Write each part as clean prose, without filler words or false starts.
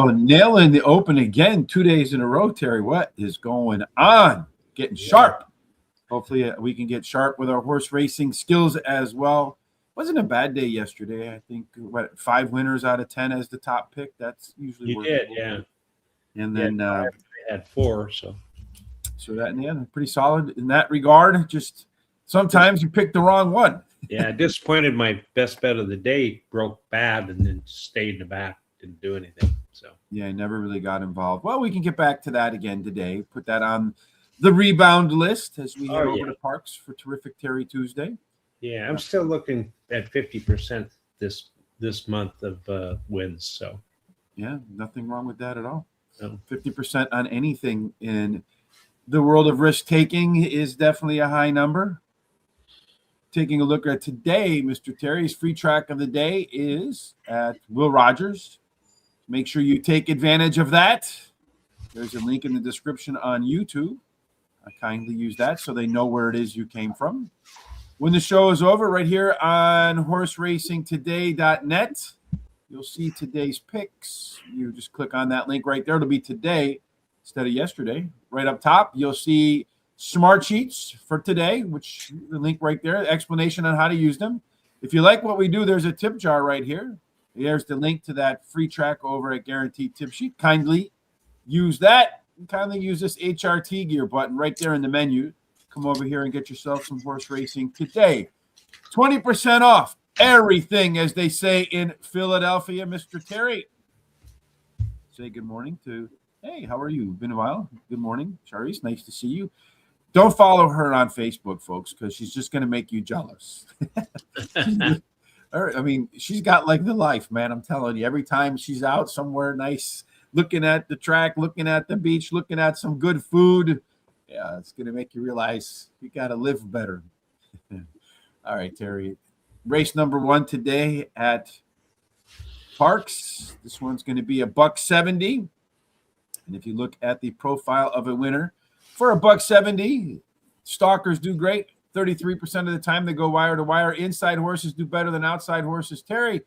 Oh, nailing the Open again 2 days in a row, Terry. What is going on? Getting sharp. Hopefully we can get sharp with our horse racing skills as well. Wasn't a bad day yesterday. I think 5 winners out of 10 as the top pick. That's usually you did, yeah. And then I had 4, so that pretty solid in that regard. Just sometimes you pick the wrong one. Yeah, disappointed. My best bet of the day broke bad and then stayed in the back, didn't do anything. So yeah, I never really got involved. Well, we can get back to that again today. Put that on the rebound list as we head over to Parx for Terrific Terry Tuesday. Yeah, I'm still looking at 50% this month of wins. So yeah, nothing wrong with that at all. No. 50% on anything in the world of risk taking is definitely a high number. Taking a look at today, Mr. Terry's free track of the day is at Will Rogers. Make sure you take advantage of that. There's a link in the description on YouTube. I kindly use that so they know where it is you came from. When the show is over, right here on horseracingtoday.net, you'll see today's picks. You just click on that link right there. It'll be today instead of yesterday. Right up top, you'll see Smart Sheets for today, which the link right there, explanation on how to use them. If you like what we do, there's a tip jar right here. There's the link to that free track over at Guaranteed Tip Sheet. Kindly use that. Kindly use this HRT gear button right there in the menu. Come over here and get yourself some horse racing today. 20% off everything, as they say in Philadelphia. Mr. Terry, say good morning to, hey, how are you? Been a while. Good morning, Charisse. Nice to see you. Don't follow her on Facebook, folks, because she's just going to make you jealous. I mean, she's got like the life, man. I'm telling you, every time she's out somewhere nice, looking at the track, looking at the beach, looking at some good food, yeah, it's going to make you realize you got to live better. All right, Terry. Race number 1 today at Parx. This one's going to be $170. And if you look at the profile of a winner, for $170, stalkers do great. 33% of the time they go wire to wire. Inside horses do better than outside horses, Terry.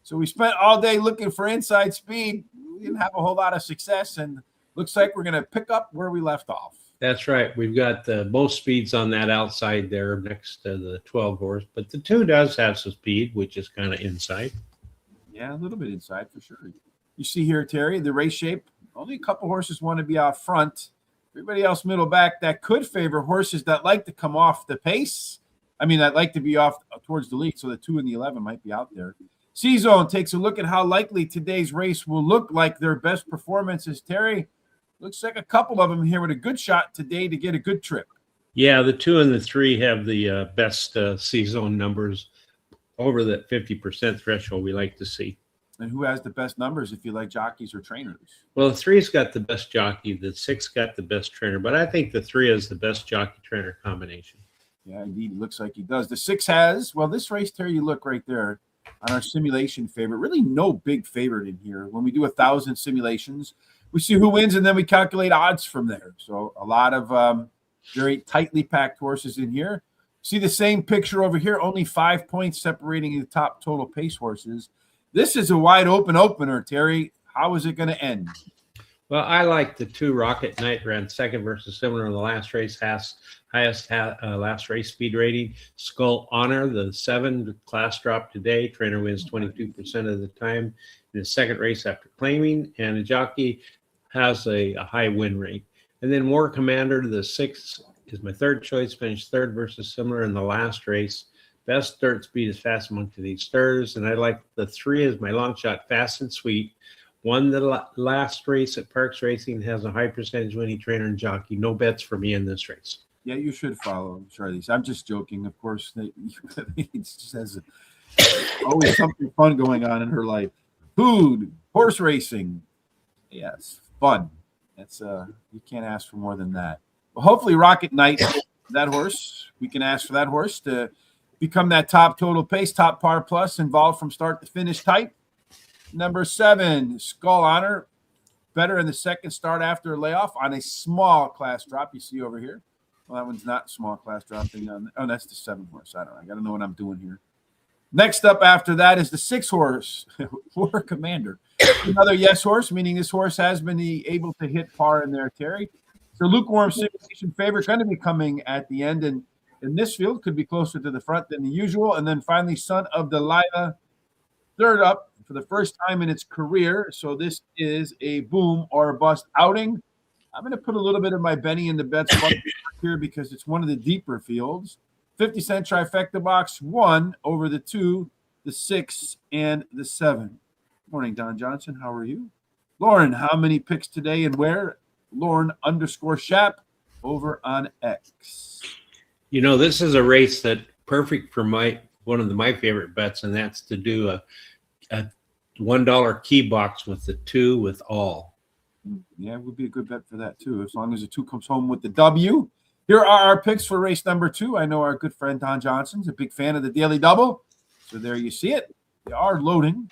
So we spent all day looking for inside speed. We didn't have a whole lot of success, and looks like we're going to pick up where we left off. That's right. We've got the most speeds on that outside there next to the 12 horse, but the 2 does have some speed, which is kind of inside. Yeah, a little bit inside for sure. You see here, Terry, the race shape. Only a couple horses want to be out front. Everybody else middle back. That could favor horses that like to come off the pace. I mean, that like to be off towards the lead, so the 2 and the 11 might be out there. C-Zone takes a look at how likely today's race will look like their best performances. Terry, looks like a couple of them here with a good shot today to get a good trip. Yeah, the 2 and the 3 have the best C-Zone numbers over that 50% threshold we like to see. And who has the best numbers if you like jockeys or trainers? Well, the 3's got the best jockey. The 6 got the best trainer. But I think the 3 is the best jockey-trainer combination. Yeah, indeed. It looks like he does. The 6 has, well, this race, Terry, you look right there on our simulation favorite. Really no big favorite in here. When we do 1,000 simulations, we see who wins, and then we calculate odds from there. So a lot of very tightly packed horses in here. See the same picture over here, only 5 points separating the top total pace horses. This is a wide open opener, Terry. How is it going to end? Well, I like the 2 Rocket Knight ran second versus similar in the last race, highest last race speed rating. Skull Honor, the 7 class drop today. Trainer wins 22% of the time in the second race after claiming, and the jockey has a high win rate. And then War Commander, the 6 is my third choice, finished third versus similar in the last race. Best dirt speed is fast among these stirs, and I like the 3 as my long shot, Fast and Sweet. Won the last race at Parx Racing, has a high percentage winning trainer and jockey. No bets for me in this race. Yeah, you should follow Charlize. I'm just joking, of course. It just has always something fun going on in her life. Food, horse racing. Yes, fun. That's you can't ask for more than that. Well, hopefully Rocket Knight, that horse, we can ask for that horse to become that top total pace, top par plus, involved from start to finish type. Number 7, Skull Honor, better in the second start after a layoff on a small class drop. You see over here. Well, that one's not small class dropping on. Oh, that's the 7 horse. I don't know. I got to know what I'm doing here. Next up after that is the 6 horse, War Commander. Another yes horse, meaning this horse has been able to hit par in there, Terry. So lukewarm simulation favorite going to be coming at the end, and in this field could be closer to the front than the usual. And then finally, Son of Delilah, third up for the first time in its career. So this is a boom or bust outing. I'm going to put a little bit of my Benny in the bets here because it's one of the deeper fields. 50-cent trifecta box, 1 over the 2, the 6, and the 7. Morning, Don Johnson. How are you? Lauren, how many picks today and where? Lauren_Shap over on X. You know, this is a race that perfect for one of my favorite bets, and that's to do a $1 key box with the 2 with all. Yeah, it would be a good bet for that too, as long as the 2 comes home with the W. Here are our picks for race number 2. I know our good friend Don Johnson's a big fan of the Daily Double. So there you see it. They are loading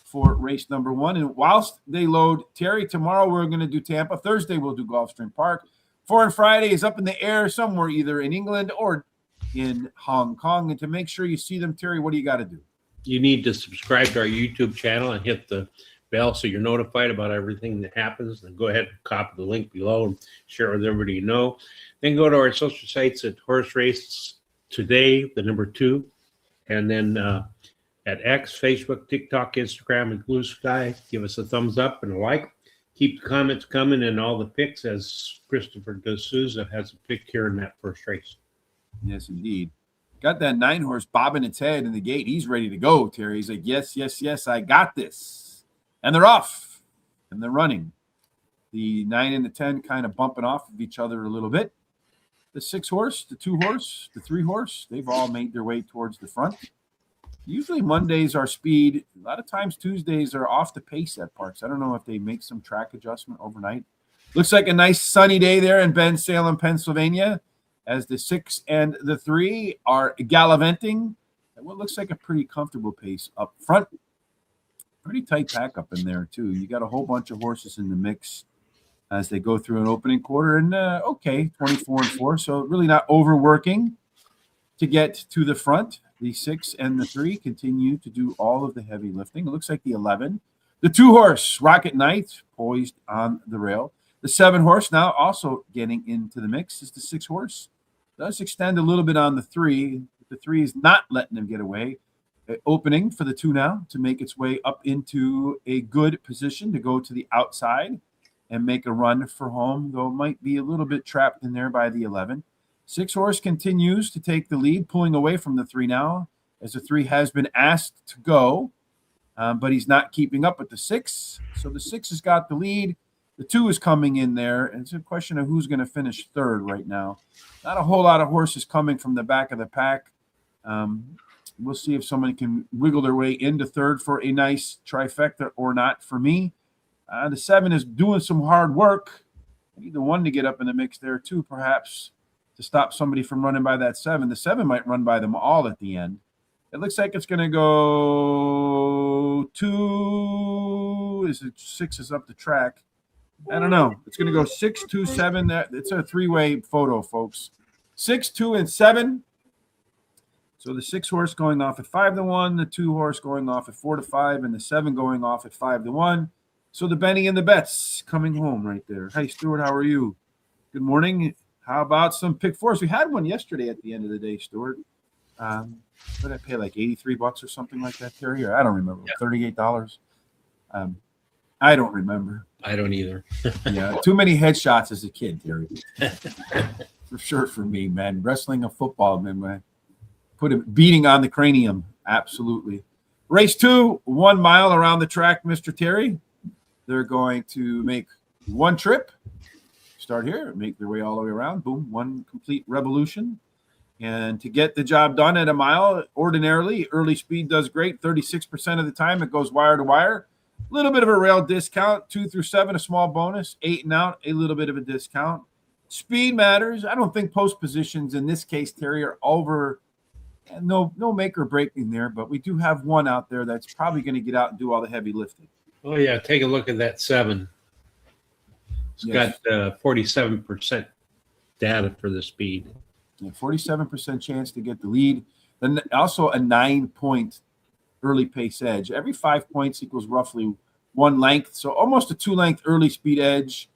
for race number 1. And whilst they load, Terry, tomorrow we're going to do Tampa. Thursday we'll do Gulfstream Park. 4 and Friday is up in the air somewhere, either in England or in Hong Kong. And to make sure you see them, Terry, what do you got to do? You need to subscribe to our YouTube channel and hit the bell so you're notified about everything that happens. Then go ahead and copy the link below and share it with everybody you know. Then go to our social sites at Horse Race Today, the number 2, and then at X, Facebook, TikTok, Instagram, and Blue Sky. Give us a thumbs up and a like. Keep the comments coming and all the picks, as Christopher D'Souza has a pick here in that first race. Yes, indeed. Got that 9 horse bobbing its head in the gate. He's ready to go, Terry. He's like, yes, yes, yes, I got this. And they're off. And they're running. The 9 and the 10 kind of bumping off of each other a little bit. The 6 horse, the 2 horse, the 3 horse, they've all made their way towards the front. Usually Mondays are speed. A lot of times Tuesdays are off the pace at Parx. I don't know if they make some track adjustment overnight. Looks like a nice sunny day there in Bensalem, Pennsylvania, as the 6 and the 3 are gallivanting at what looks like a pretty comfortable pace up front. Pretty tight pack up in there, too. You got a whole bunch of horses in the mix as they go through an opening quarter. And, 24 and 4, so really not overworking to get to the front. The 6 and the 3 continue to do all of the heavy lifting. It looks like the 11. The 2 horse, Rocket Knight, poised on the rail. The 7 horse now also getting into the mix is the 6 horse. Does extend a little bit on the 3. The 3 is not letting them get away. Opening for the 2 now to make its way up into a good position to go to the outside and make a run for home, though it might be a little bit trapped in there by the 11. 6 horse continues to take the lead, pulling away from the 3 now, as the 3 has been asked to go, but he's not keeping up with the 6. So the 6 has got the lead. The 2 is coming in there, and it's a question of who's going to finish third right now. Not a whole lot of horses coming from the back of the pack. We'll see if somebody can wiggle their way into third for a nice trifecta or not for me. The 7 is doing some hard work. I need the 1 to get up in the mix there too, perhaps, to stop somebody from running by that 7. The 7 might run by them all at the end. It looks like it's going to go 2. Is it 6 is up the track? I don't know. It's going to go 6, 2, 7. It's a 3-way photo, folks. 6, 2, and 7. So the 6 horse going off at 5-1, the 2 horse going off at 4-5, and the 7 going off at 5-1. So the Benny and the bets coming home right there. Hey, Stuart, how are you? Good morning. How about some pick 4s? We had one yesterday at the end of the day, Stuart. What did I pay, like $83 or something like that, Terry? Or I don't remember. Yeah. $38. I don't remember. I don't either. Yeah, too many headshots as a kid, Terry. For sure for me, man. Wrestling and football, man. Put a beating on the cranium. Absolutely. Race 2, 1 mile around the track, Mr. Terry. They're going to make one trip. Start here, make their way all the way around. Boom, one complete revolution. And to get the job done at a mile, ordinarily, early speed does great. 36% of the time it goes wire to wire. A little bit of a rail discount. 2 through 7, a small bonus. 8 and out, a little bit of a discount. Speed matters. I don't think post positions in this case, Terry, are over. No make or break in there, but we do have one out there that's probably going to get out and do all the heavy lifting. Oh, yeah. Take a look at that 7. It's got 47% data for the speed. Yeah, 47% chance to get the lead. Then also a 9-point early pace edge. Every 5 points equals roughly 1 length, so almost a 2-length early speed edge.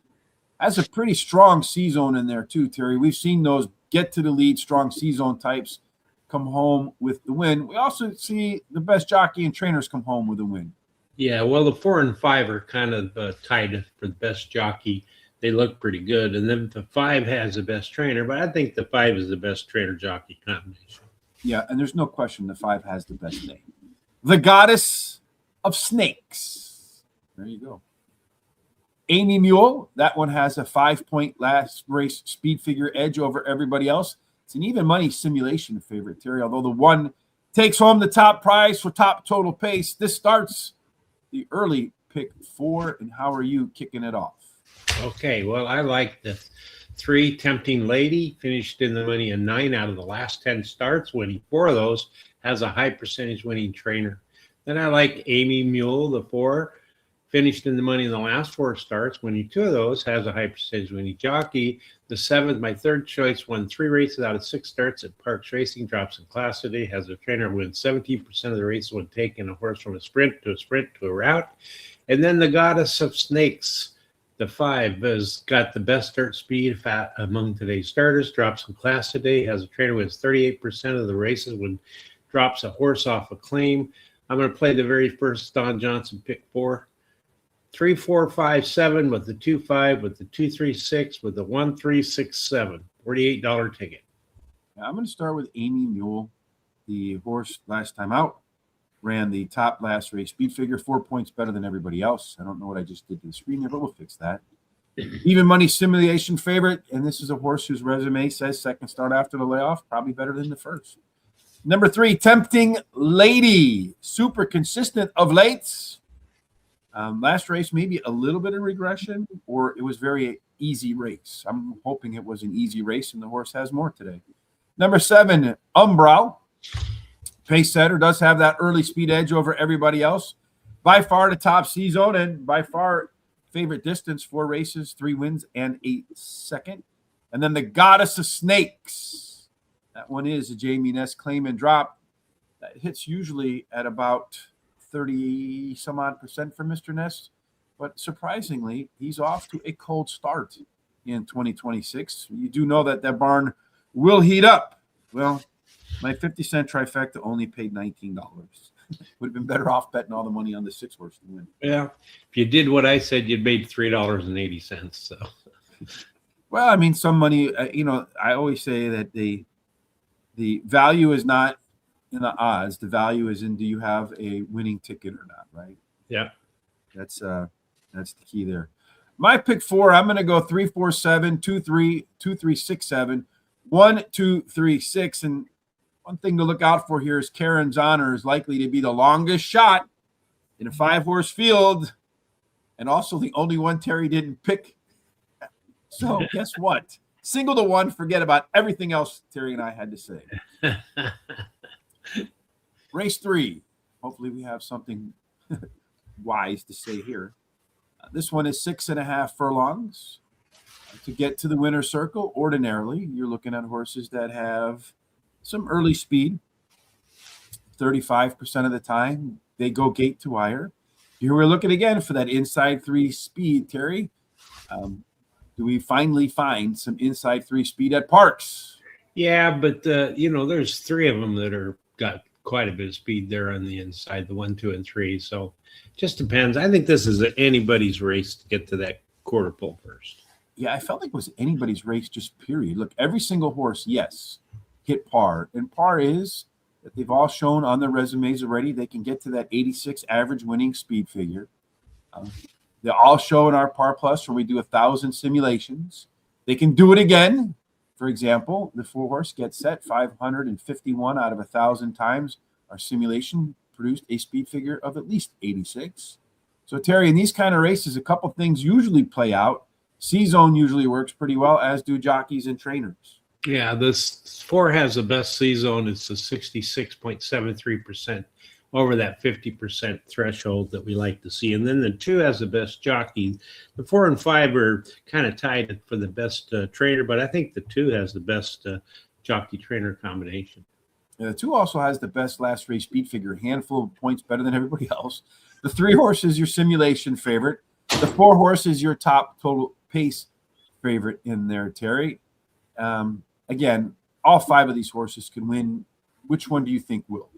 Has a pretty strong C-zone in there too, Terry. We've seen those get to the lead, strong C-zone types come home with the win. We also see the best jockey and trainers come home with a win. Yeah, well, the 4 and 5 are kind of tied for the best jockey. They look pretty good. And then the 5 has the best trainer, but I think the 5 is the best trainer jockey combination. Yeah, and there's no question the 5 has the best name. The Goddess of Snakes. There you go. Amy Mule, that one has a 5-point last race speed figure edge over everybody else. It's an even money simulation favorite, Terry, although the 1 takes home the top prize for top total pace. This starts the early pick 4, and how are you kicking it off? Okay, well, I like the 3 Tempting Lady, finished in the money in 9 out of the last 10 starts, winning 4 of those, has a high percentage winning trainer. Then I like Amy Mule, the 4, finished in the money in the last 4 starts, winning 2 of those, has a high percentage winning jockey. The 7th, my third choice, won 3 races out of 6 starts at Parx Racing, drops in class today, has a trainer who wins 17% of the races when taking a horse from a sprint to a route. And then the Goddess of Snakes, the 5, has got the best start speed among today's starters, drops in class today, has a trainer who wins 38% of the races when drops a horse off a claim. I'm going to play the very first Don Johnson pick 4. 3, 4, 5, 7 with the 2, 5 with the 2, 3, 6 with the 1, 3, 6, 7. $48 ticket. I'm going to start with Amy Mule. The horse last time out ran the top last race speed figure, 4 points better than everybody else. I don't know what I just did to the screen there, but we'll fix that. Even money simulation favorite, and this is a horse whose resume says second start after the layoff, probably better than the first. Number 3, Tempting Lady, super consistent of late. Last race, maybe a little bit of regression, or it was very easy race. I'm hoping it was an easy race, and the horse has more today. Number 7, Umbral. Pace setter, does have that early speed edge over everybody else. By far the top C-zone, and by far favorite distance, 4 races, 3 wins, and 8 second. And then the Goddess of Snakes. That one is a Jamie Ness claim and drop. That hits usually at about 30 some odd % for Mr. Ness, but surprisingly, he's off to a cold start in 2026. You do know that that barn will heat up. Well, my 50-cent trifecta only paid $19. Would have been better off betting all the money on the 6 horse to win. Yeah, if you did what I said, you'd made $3.80. So, well, I mean, some money. I always say that the value is not in the odds. The value is in, do you have a winning ticket or not, right? yeah. That's the key there. My pick 4, I'm going to go 3, 4, 7, 2, 3, 2, 3, 6, 7, 1, 2, 3, 6. And one thing to look out for here is Karen's Honor is likely to be the longest shot in a 5-horse field, and also the only one Terry didn't pick. So guess what? Single to 1, forget about everything else Terry and I had to say. Race 3. Hopefully we have something wise to say here. This one is 6.5 furlongs. To get to the winner's circle, ordinarily, you're looking at horses that have some early speed. 35% of the time, they go gate to wire. Here we're looking again for that inside 3 speed, Terry. Do we finally find some inside 3 speed at Parx? Yeah, but there's 3 of them that are got quite a bit of speed there on the inside, the 1, 2, and 3. So just depends. I think this is anybody's race to get to that quarter pole first. Yeah, I felt like it was anybody's race, just period. Look, every single horse, yes, hit par. And par is that they've all shown on their resumes already they can get to that 86 average winning speed figure. They all show in our Par Plus where we do 1,000 simulations. They can do it again. For example, the 4-horse Get Set 551 out of 1,000 times. Our simulation produced a speed figure of at least 86. So, Terry, in these kind of races, a couple things usually play out. C-zone usually works pretty well, as do jockeys and trainers. Yeah, this 4 has the best C-zone. It's a 66.73% over that 50% threshold that we like to see. And then the 2 has the best jockey. The 4 and 5 are kind of tied for the best trainer, but I think the 2 has the best jockey-trainer combination. The 2 also has the best last race speed figure, handful of points better than everybody else. The 3 horse is your simulation favorite. The 4 horse is your top total pace favorite in there, Terry. Again, all 5 of these horses can win. Which one do you think will?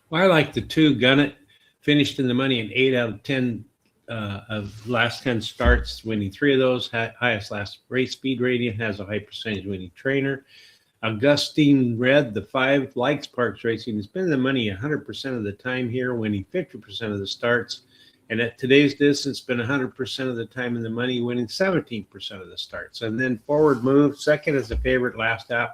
Well, I like the 2 Gun It. Finished in the money in 8 out of 10 of last 10 starts, winning 3 of those. Highest last race speed rating, has a high percentage winning trainer. Augustine Red, the 5, likes Parx Racing. Has been in the money 100% of the time here, winning 50% of the starts. And at today's distance, been 100% of the time in the money, winning 17% of the starts. And then Forward Move, second as a favorite last out,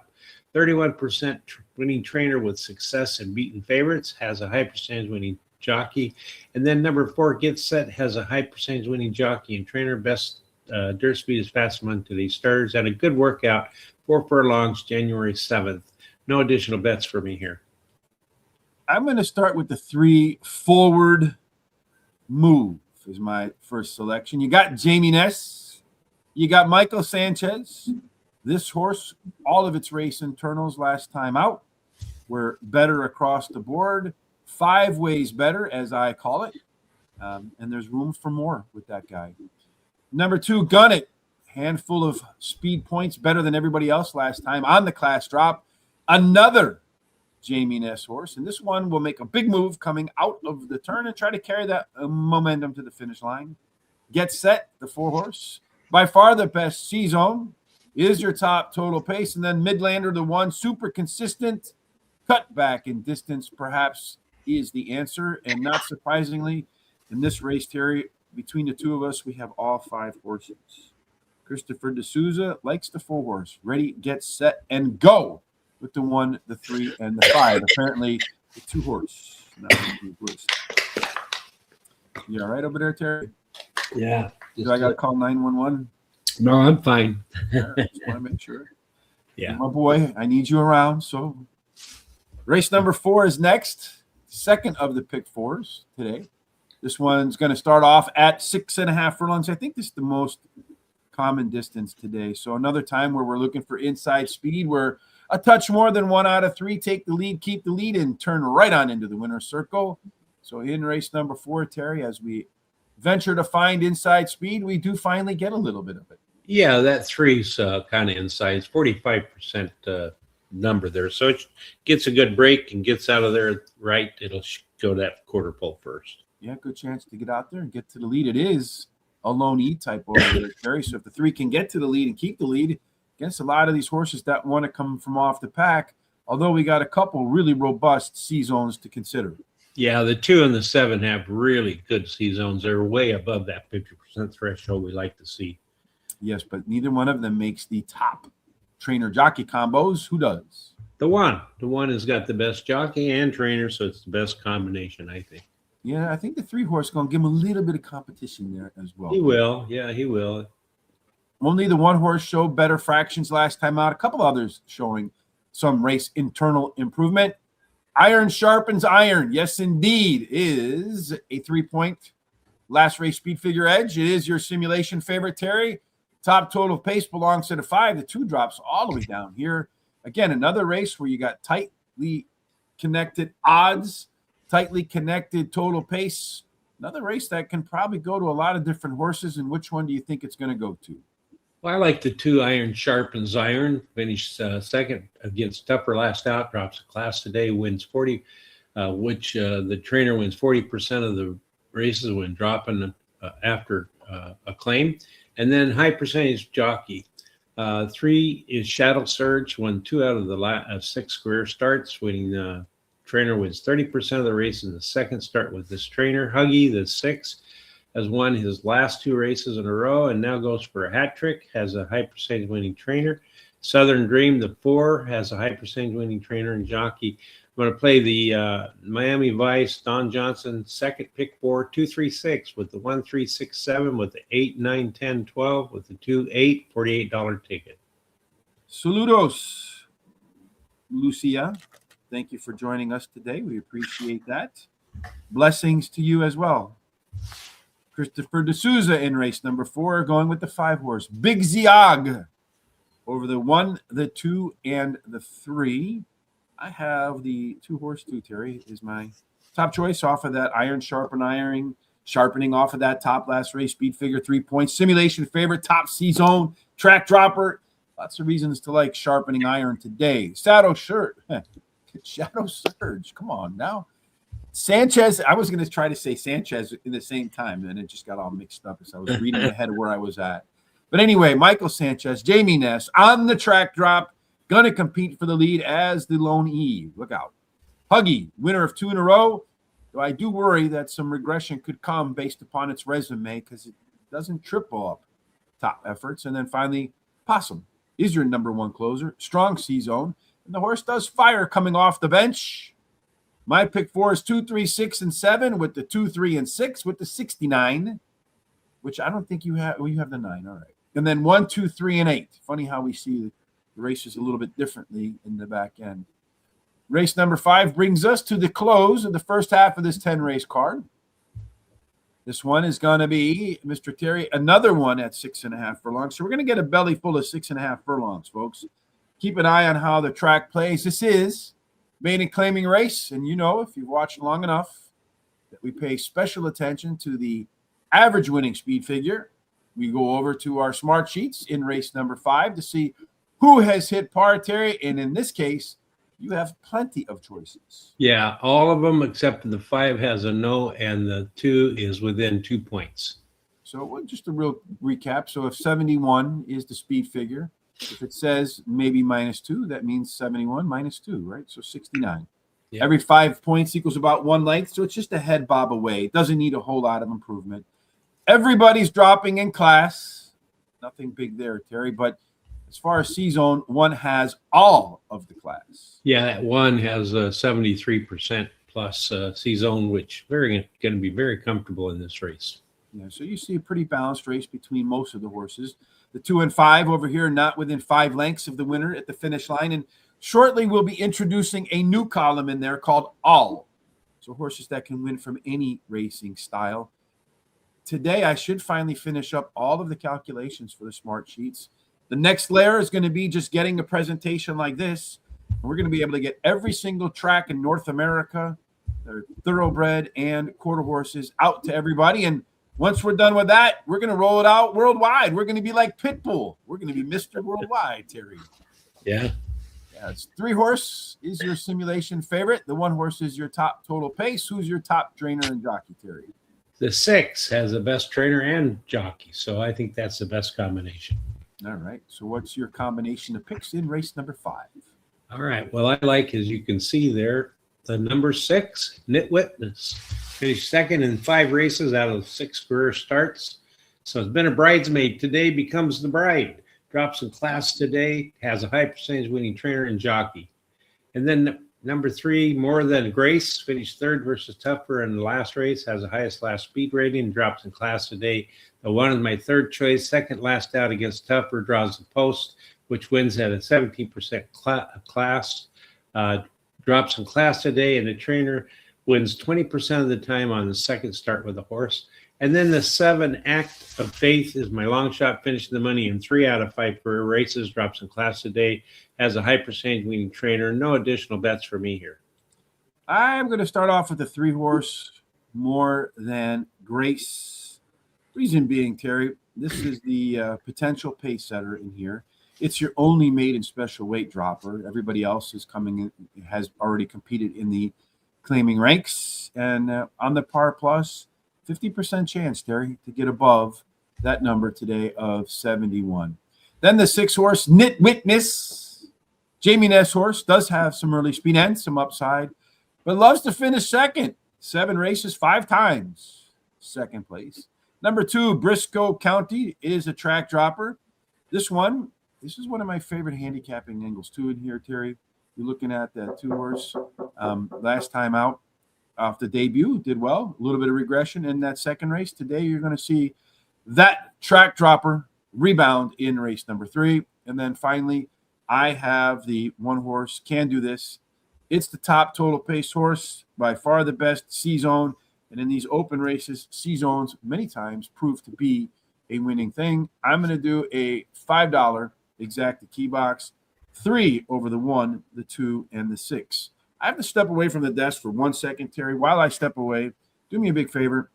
31% winning trainer with success in beaten favorites, has a high percentage winning jockey. And then number 4, Get Set, has a high percentage winning jockey and trainer. Best dirt speed is fast among today's starters. And a good workout, 4 furlongs, January 7th. No additional bets for me here. I'm going to start with the 3 Forward Move is my first selection. You got Jamie Ness. You got Michael Sanchez. This horse, all of its race internals last time out were better across the board. 5 ways better, as I call it. And there's room for more with that guy. Number 2, Gun It. Handful of speed points better than everybody else last time on the class drop. Another Jamie Ness horse. And this one will make a big move coming out of the turn and try to carry that momentum to the finish line. Get Set, the 4 horse. By far the best C-Zone is your top total pace. And then Midlander, the 1, super consistent. Cut back in distance perhaps is the answer. And not surprisingly, in this race, Terry, between the 2 of us, we have all 5 horses. Christopher D'Souza likes the 4 horse. Ready, get set, and go with the 1, the 3, and the 5. Apparently, the 2 horse. Not the 2 horse. You all right over there, Terry? Yeah. Do I got to call 911? No, I'm fine. Yeah, just want to make sure. Yeah. My boy, I need you around. So, race number 4 is next. Second of the pick 4s today. This one's going to start off at 6.5 furlongs. I think this is the most common distance today. So another time where we're looking for inside speed, where a touch more than 1 out of 3, take the lead, keep the lead, and turn right on into the winner's circle. So in race number 4, Terry, as we venture to find inside speed, we do finally get a little bit of it. Yeah, that 3's kind of inside. It's 45% number there. So it gets a good break and gets out of there right. It'll go that quarter pole first. Yeah, good chance to get out there and get to the lead. It is a lone E type over there, Terry. So if the 3 can get to the lead and keep the lead against a lot of these horses that want to come from off the pack, although we got a couple really robust C-zones to consider. Yeah, the 2 and the 7 have really good C-zones. They're way above that 50% threshold we like to see. Yes, but neither one of them makes the top trainer-jockey combos. Who does? The 1. The 1 has got the best jockey and trainer, so it's the best combination, I think. Yeah, I think the 3 horse going to give him a little bit of competition there as well. He will. Yeah, he will. Only the 1 horse showed better fractions last time out. A couple others showing some race internal improvement. Iron sharpens iron. Yes, indeed, is a 3-point last race speed figure edge. It is your simulation favorite, Terry. Top total pace belongs to the 5. The 2 drops all the way down here. Again, another race where you got tightly connected odds, tightly connected total pace. Another race that can probably go to a lot of different horses. And which one do you think it's going to go to? Well, I like the 2 Iron sharpens iron. Finished second against Tupper last out. Drops a class today. Wins 40, which the trainer wins 40% of the races when dropping after a claim. And then high percentage jockey. 3 is Shadow Surge. Won 2 out of the 6 career starts. Winning trainer wins 30% of the races in the second start with this trainer. Huggy, the 6, has won his last 2 races in a row and now goes for a hat trick. Has a high percentage winning trainer. Southern Dream, the 4, has a high percentage winning trainer and jockey. I'm going to play the Miami Vice, Don Johnson, second pick 4, 2, 3, 6 with the 1, 3, 6, 7 with the 8, 9, 10, 12 with the 2, 8, $48 ticket. Saludos, Lucia. Thank you for joining us today. We appreciate that. Blessings to you as well. Christopher D'Souza in race number 4, going with the 5 horse. Big Ziag over the 1, the 2, and the 3. I have the 2-horse 2, Terry, is my top choice off of that sharpening off of that top last race speed figure 3 points. Simulation favorite, top C-Zone, track dropper. Lots of reasons to like sharpening iron today. Shadow Surge. Come on now. Sanchez, I was going to try to say Sanchez in the same time, and it just got all mixed up as I was reading ahead of where I was at. But anyway, Michael Sanchez, Jamie Ness on the track drop, going to compete for the lead as the lone E. Look out. Huggy, winner of 2 in a row. Though I do worry that some regression could come based upon its resume because it doesn't triple up top efforts. And then finally, Possum is your number 1 closer, strong C-Zone. And the horse does fire coming off the bench. My pick 4 is 2, 3, 6, and 7 with the 2, 3, and 6 with the 69, which I don't think you have. Well, you have the 9. All right. And then 1, 2, 3, and 8. Funny how we see the races a little bit differently in the back end. Race number 5 brings us to the close of the first half of this 10-race card. This one is going to be, Mr. Terry, another one at 6.5 furlongs. So we're going to get a belly full of 6.5 furlongs, folks. Keep an eye on how the track plays. This is maiden claiming race, and you know, if you've watched long enough, that we pay special attention to the average winning speed figure. We go over to our smart sheets in race number 5 to see who has hit par, Terry, and in this case, you have plenty of choices. Yeah, all of them except the 5 has a no, and the 2 is within 2 points. So just a real recap. So if 71 is the speed figure, if it says maybe -2, that means 71 -2, right? So 69. Yeah. Every 5 points equals about 1 length, so it's just a head bob away. It doesn't need a whole lot of improvement. Everybody's dropping in class. Nothing big there, Terry, but as far as C-Zone, 1 has all of the class. Yeah, that 1 has a 73% plus C-Zone, which going to be very comfortable in this race. Yeah, so you see a pretty balanced race between most of the horses. The 2 and 5 over here, not within 5 lengths of the winner at the finish line. And shortly, we'll be introducing a new column in there called All. So horses that can win from any racing style. Today, I should finally finish up all of the calculations for the smart sheets. The next layer is going to be just getting a presentation like this. And we're going to be able to get every single track in North America, their thoroughbred and quarter horses, out to everybody. And once we're done with that, we're going to roll it out worldwide. We're going to be like Pitbull. We're going to be Mr. Worldwide, Terry. Yeah. It's 3-horse is your simulation favorite. The 1-horse is your top total pace. Who's your top trainer and jockey, Terry? The 6 has the best trainer and jockey, so I think that's the best combination. All right. So what's your combination of picks in race number 5? All right. Well, I like, as you can see there, the number 6, Knit Witness. Finished second in 5 races out of 6 career starts. So it's been a bridesmaid. Today becomes the bride. Drops in class today. Has a high percentage winning trainer and jockey. And then number 3, More Than Grace. Finished 3rd versus Tougher in the last race. Has the highest last speed rating. Drops in class today. The 1 is my 3rd choice. Second last out against Tougher. Draws the post, which wins at a 17% class. Drops in class today, and the trainer wins 20% of the time on the second start with the horse. And then the 7, Act of Faith, is my long shot, finishing the money in 3 out of 5 career races. Drops in class today, has a high percentage winning trainer. No additional bets for me here. I'm going to start off with the 3-horse, More Than Grace. Reason being, Terry, this is the potential pace setter in here. It's your only maiden special weight dropper. Everybody else is coming in, has already competed in the claiming ranks. And on the Par Plus, 50% chance, Terry, to get above that number today of 71. Then the 6-horse, Knit Witness. Jamie Ness horse does have some early speed and some upside, but loves to finish second. 7 races, 5 times. Second place. Number 2, Briscoe County is a track dropper. This is one of my favorite handicapping angles too in here, Terry. You're looking at that 2-horse last time out off the debut, did well, a little bit of regression in that second race. Today, you're going to see that track dropper rebound in race number 3. And then finally, I have the 1-horse, Can Do This. It's the top total pace horse, by far the best C-Zone. And in these open races, C-Zones many times prove to be a winning thing. I'm going to do a $5 exacta key box. 3 over the 1, the 2, and the 6. I have to step away from the desk for 1 second, Terry. While I step away, do me a big favor.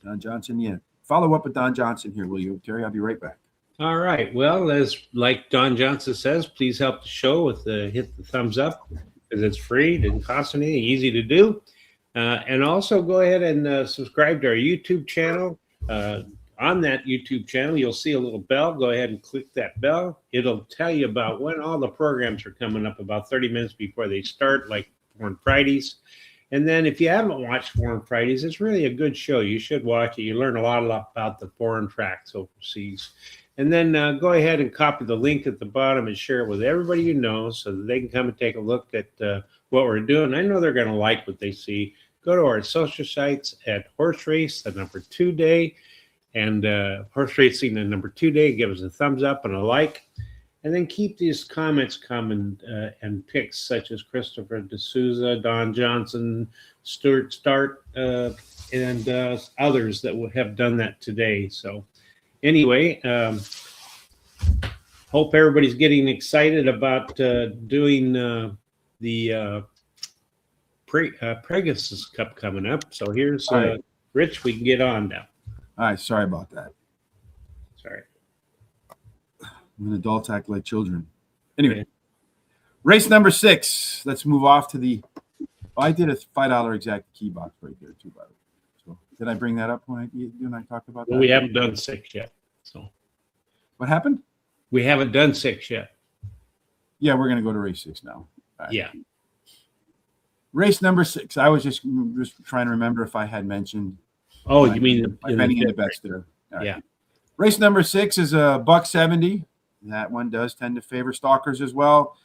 Don Johnson, yeah. Follow up with Don Johnson here, will you, Terry? I'll be right back. All right. Well, as like Don Johnson says, please help the show with hit the thumbs up because it's free, didn't cost anything, easy to do. And also go ahead and subscribe to our YouTube channel. On that YouTube channel, you'll see a little bell. Go ahead and click that bell. It'll tell you about when all the programs are coming up about 30 minutes before they start, like Foreign Fridays. And then if you haven't watched Foreign Fridays, it's really a good show. You should watch it. You learn a lot about the foreign tracks overseas. And then go ahead and copy the link at the bottom and share it with everybody you know so that they can come and take a look at what we're doing. I know they're going to like what they see. Go to our social sites at Horse Race, the number 2 day, and Horse Racing, the number 2 day. Give us a thumbs up and a like. And then keep these comments coming and picks such as Christopher D'Souza, Don Johnson, Stuart Start, and others that would have done that today. So anyway, hope everybody's getting excited about doing the Pegasus Cup coming up. So here's right. Rich. We can get on now. All right, sorry about that. Sorry. When adults act like children. Anyway, race number 6. Let's move off to the. Oh, I did a $5 exact key box right there too, by the way. So did I bring that up when you and I talked about that? Well, we haven't done 6 yet. So what happened? We haven't done 6 yet. Yeah, we're gonna go to race 6 now. Right. Yeah. Race number 6. I was just trying to remember if I had mentioned. Oh, you mean in the bets there? Right. Yeah. Race number 6 is a $170. That one does tend to favor stalkers as well.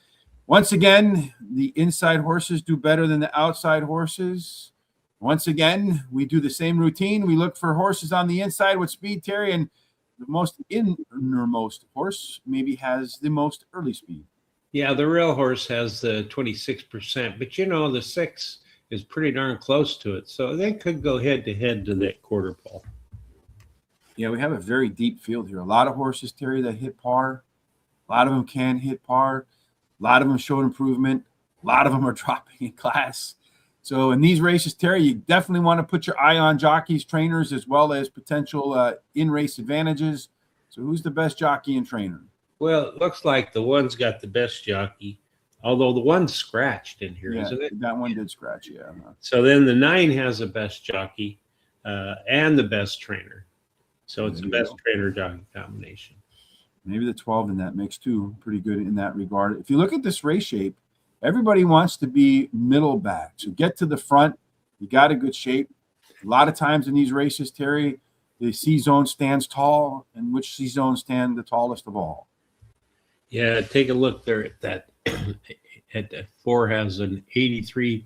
Once again, the inside horses do better than the outside horses. Once again, we do the same routine. We look for horses on the inside with speed, Terry, and the most innermost horse maybe has the most early speed. Yeah, the real horse has the 26%, but the 6 is pretty darn close to it. So they could go head to head to that quarter pole. Yeah, we have a very deep field here. A lot of horses, Terry, that hit par. A lot of them can hit par. A lot of them showed improvement. A lot of them are dropping in class. So in these races, Terry, you definitely want to put your eye on jockeys, trainers, as well as potential in-race advantages. So who's the best jockey and trainer? Well, it looks like the one's got the best jockey, although the one's scratched in here, isn't it? That one did scratch, yeah. So then the 9 has the best jockey and the best trainer. So it's the best trainer-jockey combination. Maybe the 12 in that mix, too. Pretty good in that regard. If you look at this race shape, everybody wants to be middle back. So get to the front. You got a good shape. A lot of times in these races, Terry, the C-zone stands tall. And which C-zone stand the tallest of all? Yeah, take a look there at that. At that 4 has an 83%,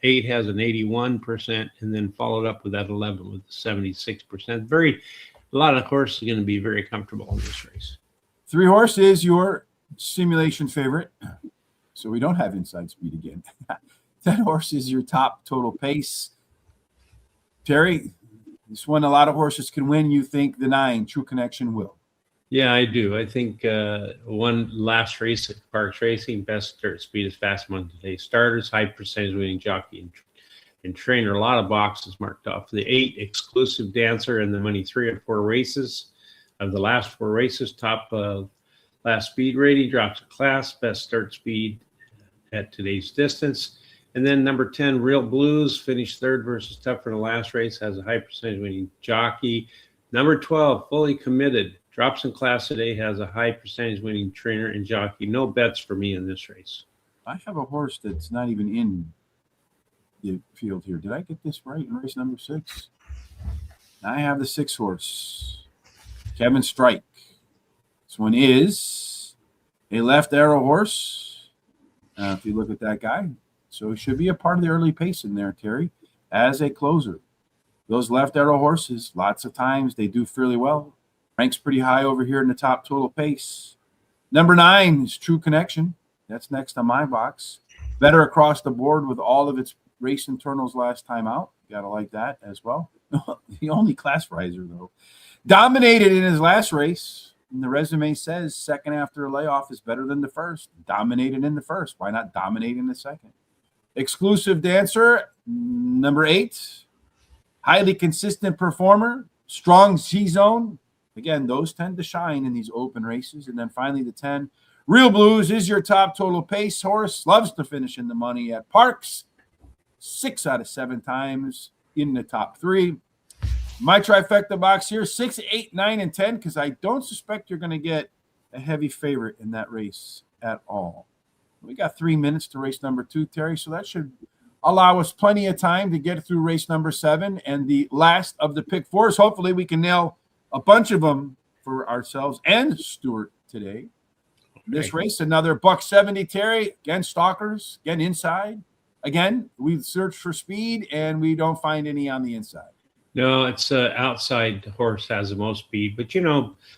8 has an 81%, and then followed up with that 11 with 76%. A lot of horses are going to be very comfortable in this race. 3 horse is your simulation favorite. So we don't have inside speed again. That horse is your top total pace. Terry, this one a lot of horses can win. You think the 9, True Connection, will? Yeah, I do. I think one last race at Parx Racing, best start speed is fast among today's starters, high percentage winning jockey and trainer. A lot of boxes marked off. The 8, exclusive dancer, and the money 3 of 4 races. Of the last 4 races, top last speed rating, drops a class, best start speed at today's distance. And then number 10, Real Blues, finished 3rd versus Tougher in the last race, has a high percentage winning jockey. Number 12, Fully Committed, drops in class today, has a high percentage winning trainer and jockey. No bets for me in this race. I have a horse that's not even in the field here. Did I get this right in race number 6? I have the 6 horse, Kevin Strike. This one is a left arrow horse. If you look at that guy, so it should be a part of the early pace in there, Terry, as a closer. Those left arrow horses, lots of times they do fairly well. Ranks pretty high over here in the top total pace. Number 9 is True Connection. That's next on my box. Better across the board with all of its race internals last time out. Got to like that as well. The only class riser, though. Dominated in his last race. And the resume says second after a layoff is better than the first. Dominated in the first. Why not dominate in the second? Exclusive dancer, number 8. Highly consistent performer. Strong Z-zone. Again, those tend to shine in these open races. And then finally the 10. Real Blues is your top total pace horse. Loves to finish in the money at Parx. 6 out of 7 times in the top 3. My trifecta box here, 6, 8, 9, and 10, because I don't suspect you're going to get a heavy favorite in that race at all. We got 3 minutes to race number 2, Terry, so that should allow us plenty of time to get through race number 7 and the last of the pick 4s. Hopefully we can nail a bunch of them for ourselves and Stuart today. This race, another $170, Terry. Again, stalkers, again, inside. Again, we search for speed, and we don't find any on the inside. No, it's outside horse has the most speed, but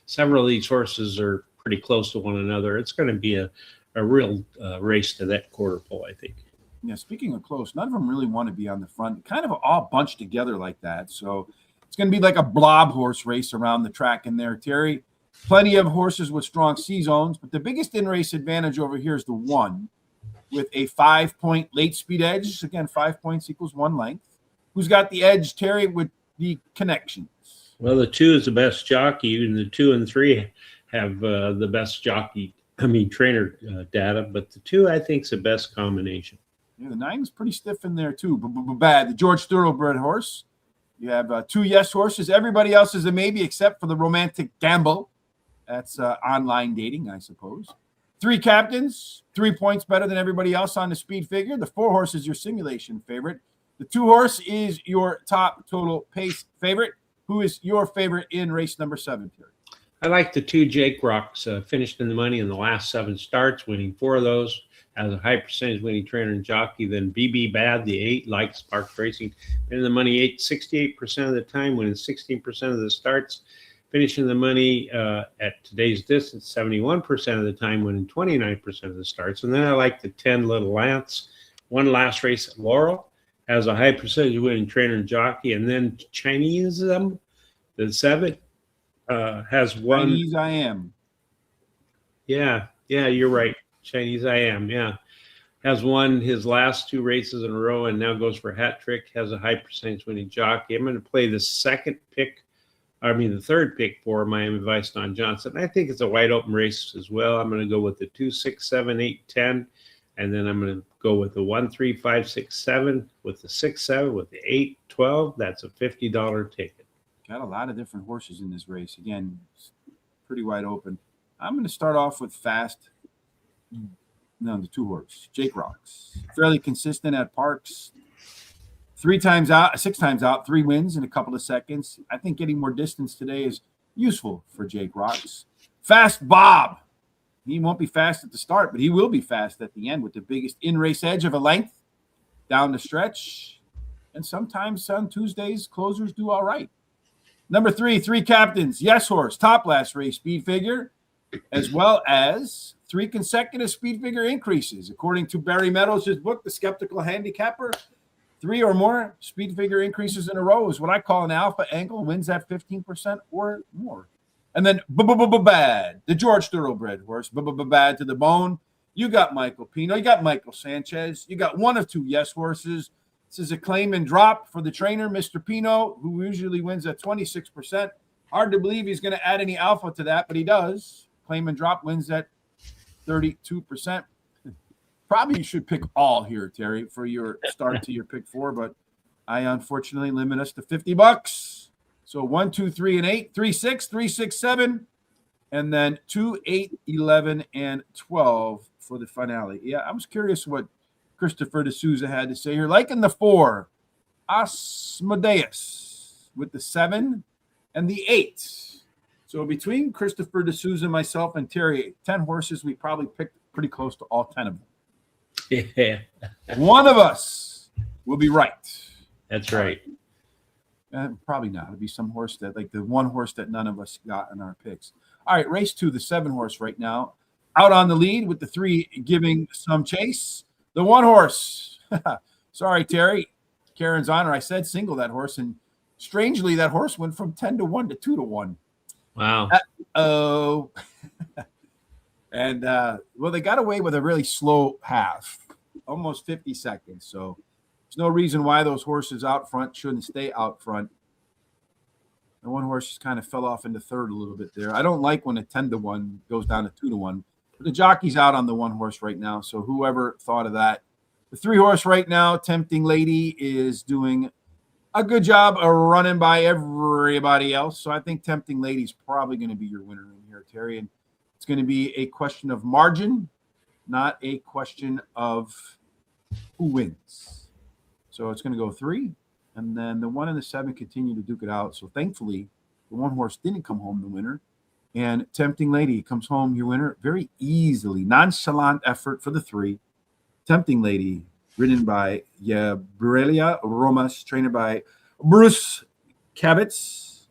several of these horses are pretty close to one another. It's going to be a real race to that quarter pole, I think. Yeah, speaking of close, none of them really want to be on the front, kind of all bunched together like that. So it's going to be like a blob horse race around the track in there, Terry. Plenty of horses with strong C-zones, but the biggest in-race advantage over here is the 1 with a 5-point late speed edge. Again, 5 points equals 1 length. Who's got the edge, Terry, with the connections? Well, the 2 is the best jockey, and the 2 and 3 have the best trainer data, but the 2 I think is the best combination. Yeah, the 9 is pretty stiff in there too. Bad. The George Thoroughbred horse. You have 2 yes horses. Everybody else is a maybe except for the Romantic Gamble. That's online dating, I suppose. 3 captains, 3 points better than everybody else on the speed figure. The 4 horse is your simulation favorite. The 2 horse is your top total pace favorite. Who is your favorite in race number 7, Terry? I like the 2 Jake Rocks, finished in the money in the last 7 starts, winning 4 of those. Has a high percentage winning trainer and jockey. Then BB Bad, the 8, likes Parx Racing. Been in the money 68% of the time, winning 16% of the starts. Finishing the money at today's distance, 71% of the time, winning 29% of the starts. And then I like the 10 Little Lance. Won last race at Laurel. Has a high percentage winning trainer and jockey. And then Chinese, the 7, has won. Chinese I Am. Yeah, you're right. Chinese I Am, yeah. Has won his last 2 races in a row and now goes for hat trick. Has a high percentage winning jockey. I'm going to play the third pick for Miami Vice Don Johnson. I think it's a wide open race as well. I'm going to go with the 2, 6, 7, 8, 10. And then I'm going to go with the 1, 3, 5, 6, 7, with the 6, 7, with the 8, 12. That's a $50 ticket. Got a lot of different horses in this race. Again, it's pretty wide open. I'm going to start off with fast. No, the 2 horse, Jake Rocks. Fairly consistent at Parx. 6 times out, 3 wins in a couple of seconds. I think getting more distance today is useful for Jake Rocks. Fast Bob. He won't be fast at the start, but he will be fast at the end with the biggest in-race edge of a length down the stretch. And sometimes on Tuesdays, closers do all right. Number 3, 3 captains. Yes horse, top last race speed figure, as well as 3 consecutive speed figure increases. According to Barry Meadows' book, The Skeptical Handicapper, 3 or more speed figure increases in a row is what I call an alpha angle, wins at 15% or more. And then bad, the George Thoroughbred horse, bad to the bone. You got Michael Pino, you got Michael Sanchez, you got 1 of 2 yes horses. This is a claim and drop for the trainer, Mr. Pino, who usually wins at 26%. Hard to believe he's going to add any alpha to that, but he does. Claim and drop wins at 32%. Probably you should pick all here, Terry, for your start to your pick 4, but I unfortunately limit us to $50. So 1, 2, 3, and 8, 3, 6, 3, 6, 7, and then 2, 8, 11, and 12 for the finale. Yeah, I was curious what Christopher D'Souza had to say here. Like in the 4, Asmodeus with the 7 and the 8. So between Christopher D'Souza, myself, and Terry, 10 horses, we probably picked pretty close to all 10 of them. Yeah. One of us will be right. That's right. Probably not. It'll be some horse that, like the 1 horse that none of us got in our picks. All right, race 2, the 7 horse right now. Out on the lead with the 3 giving some chase. The 1 horse. Sorry, Terry. Karen's honor. I said single that horse, and strangely, that horse went from 10 to 1 to 2 to 1. Wow. Oh. And, well, they got away with a really slow half, almost 50 seconds. So there's no reason why those horses out front shouldn't stay out front. The one horse just kind of fell off into third a little bit there. I don't like when a 10-1 goes down to 2-1. But the jockey's out on the one horse right now. So whoever thought of that. The 3 horse right now, Tempting Lady, is doing a good job of running by everybody else. So I think Tempting Lady's probably going to be your winner in here, Terry. And it's going to be a question of margin, not a question of who wins. So it's going to go 3. And then the 1 and the 7 continue to duke it out. So thankfully, the one horse didn't come home the winner. And Tempting Lady comes home your winner very easily. Nonchalant effort for the 3. Tempting Lady, ridden by Yabrilia Romas, trained by Bruce Kavitz.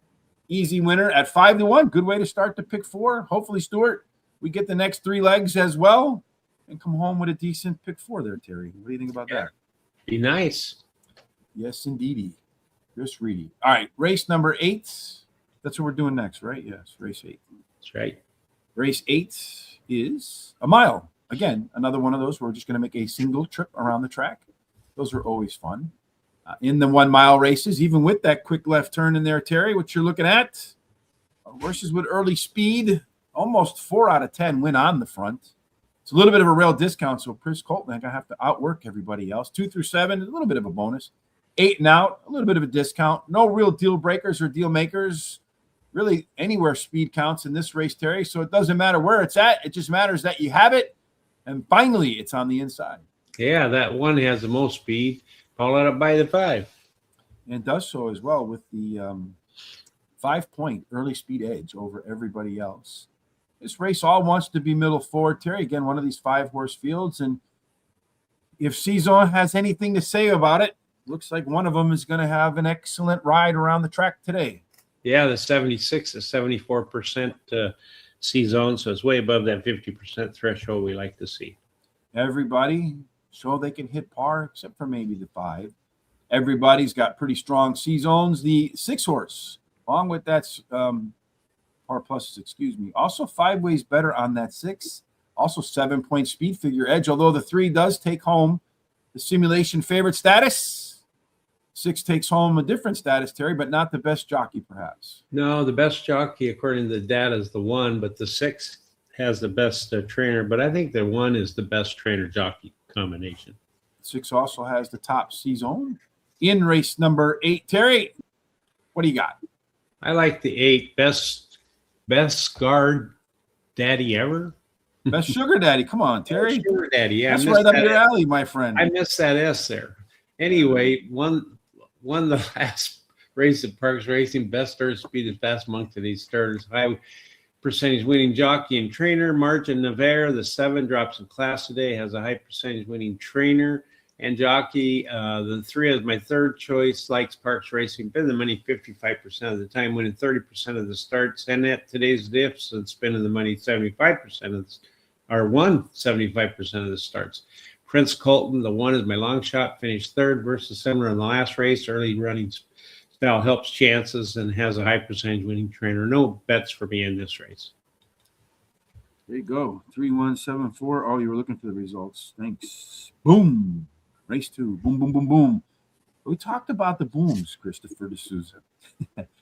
Easy winner at 5-1. Good way to start the pick 4. Hopefully, Stuart, we get the next 3 legs as well and come home with a decent pick 4 there, Terry. What do you think about that? Be nice. Yes, indeedy. Chris Reedy. All right, race number 8. That's what we're doing next, right? Yes, race 8. That's right. Race 8 is a mile. Again, another one of those. We're just going to make a single trip around the track. Those are always fun. In the 1 mile races, even with that quick left turn in there, Terry, what you're looking at, horses with early speed, almost 4 out of 10 win on the front. It's a little bit of a rail discount, so Chris Colton, I have to outwork everybody else. 2 through 7, a little bit of a bonus. 8 and out, a little bit of a discount. No real deal breakers or deal makers. Really, anywhere speed counts in this race, Terry. So it doesn't matter where it's at. It just matters that you have it. And finally, it's on the inside. Yeah, that one has the most speed. Followed up by the 5. And does so as well with the 5-point early speed edge over everybody else. This race all wants to be middle forward, Terry. Again, one of these 5-horse fields. And if Cezanne has anything to say about it, looks like one of them is going to have an excellent ride around the track today. Yeah, the 76 is 74% C-zone, so it's way above that 50% threshold we like to see. Everybody show they can hit par, except for maybe the 5. Everybody's got pretty strong C-zones. The 6-horse, along with that par pluses, excuse me, also 5 ways better on that 6. Also 7-point speed figure edge, although the 3 does take home the simulation favorite status. 6 takes home a different status, Terry, but not the best jockey, perhaps. No, the best jockey, according to the data, is the 1, but the 6 has the best trainer. But I think the 1 is the best trainer-jockey combination. 6 also has the top C-zone in race number 8. Terry, what do you got? I like the 8. Best guard daddy ever. Best sugar daddy. Come on, Terry. Best sugar daddy, yeah. That's right up your alley, my friend. I missed that S there. Anyway, won the last race at Parx Racing. Best start speed and fast among today's starters. High percentage winning jockey and trainer. Martin Navarre, the 7, drops in class today. Has a high percentage winning trainer and jockey. The 3 is my third choice. Likes Parx Racing. Been the money 55% of the time, winning 30% of the starts. And at today's diffs, it's been in the money 75% of won 75% of the starts. Prince Colton, the 1 is my long shot, finished 3rd versus similar in the last race. Early running style helps chances and has a high percentage winning trainer. No bets for me in this race. There you go. 3-1-7-4. Oh, you were looking for the results. Thanks. Boom. Race 2. Boom, boom, boom, boom. We talked about the booms, Christopher D'Souza.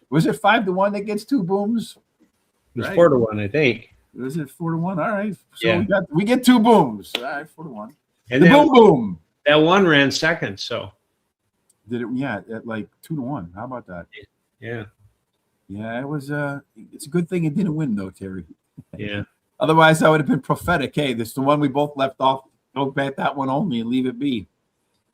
Was it 5-1 that gets 2 booms? It was 4-1, I think. Was it 4-1? All right. So yeah. we get 2 booms. All right, 4-1. And the boom. That 1 ran second, so. Did it? Yeah, at like 2-1. How about that? Yeah. Yeah, it was. It's a good thing it didn't win, though, Terry. Yeah. Otherwise, that would have been prophetic. Hey, this is the one we both left off. Don't bet that one only and leave it be.